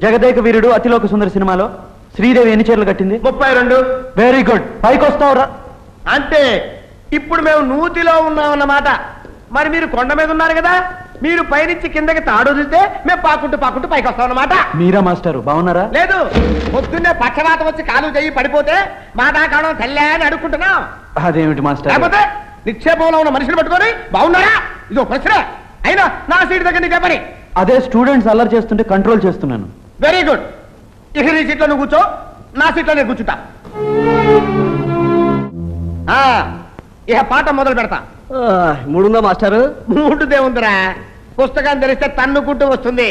జగదేక వీరుడు అతిలోక సుందరి సినిమాలో శ్రీదేవి ఎన్ని చీరలు కట్టింది? 32. వెరీ గుడ్, పైకి వస్తావురా. అంటే ఇప్పుడు మేము నూతిలో ఉన్నామన్నమాట. మరి మీరు కొండ మీద ఉన్నారు కదా, మీరు పైనుంచి కిందకి తాడు వదిలితే మేము పాకుంటూ పాకుంటూ పైకి వస్తాం అన్నమాట. మీరా మాస్టారు, బాగున్నారా? లేదు, పొద్దున్నే పక్షవాతం వచ్చి కాలు చెయ్యి పడిపోతే మాటా కావడం తల్లే అని అడుక్కుంటున్నాం. అదేమిటి మాస్టర్? లేకపోతే నిక్షేపంలో ఉన్న మనుషులు పట్టుకొని బాగున్నారా ఇదో ప్రశ్న. అయినా నా సీట్ దగ్గర నీకే పని. అదే స్టూడెంట్స్ అల్లరి చేస్తుంటే కంట్రోల్ చేస్తున్నాను. Very good. ఇక నీ సీట్లో నువ్వు కూర్చో, నా సీట్లో నేను కూర్చుంటా. ఇక పాట మొదలు పెడతా. మూడుందా మాస్టారు? మూడుదే ఉందిరా, పుస్తకం తెరిస్తే తన్నుకుంటూ వస్తుంది.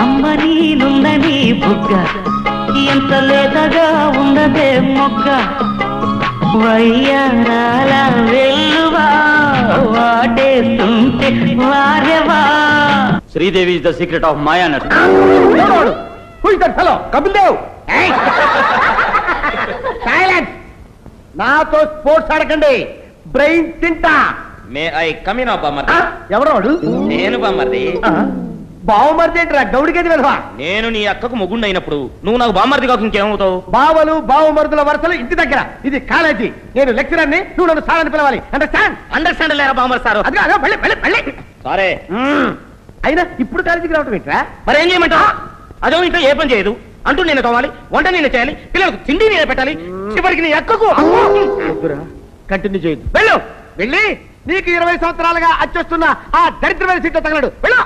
అమ్మని నుందని బుగ్గ ఎంత లేతగా ఉన్నదే మొగ్గ వయ్యారాల వెల్లువా వాటేస్తుంటే వారెవా. Sridevi is the secret of మాయా నట్. కపిల్ దేవ్, సైలెన్స్. నాతో స్పోర్ట్స్ ఆడకండి, బ్రెయిన్ తింటా. మే ఐ కమిన్ బామ్మర్ది. ఎవరు వాడు? నేను బామ్మర్ది. బావమర్ది ఏంట్రా, గౌడికేది వెధవా? నేను నీ అక్కకు మొగుండు అయినప్పుడు నువ్వు నాకు బామ్మర్ది కాక ఇంకేమవుతావు? బావలు బావమరుదుల వరుసలు ఇంటి దగ్గర, ఇది కాలేజీ. నేను లెక్చరర్ని, నువ్వు నన్ను సార్ అని పిలవాలి. అండర్స్టాండ్ లేరా బామ్మర్ సారు? సరే. అయినా ఇప్పుడు కాలేజీకి రావటం ఏంట్రా? మరి ఏం చేయమంటావు? అదో ఇంట్లో ఏ పని చేయదు, అంటూ నేను తోవాలి, వంట నేను చేయాలి, పిల్లలకు తిండి నేనే పెట్టాలి, చివరికి నీ అక్కకు. కంటిన్యూ చేయొద్దు. వెళ్ళు, వెళ్ళి నీకు 20 సంవత్సరాలుగా అచ్చొస్తున్న ఆ దరిద్రమైన సీట్లో తగలడు. వెళ్ళు.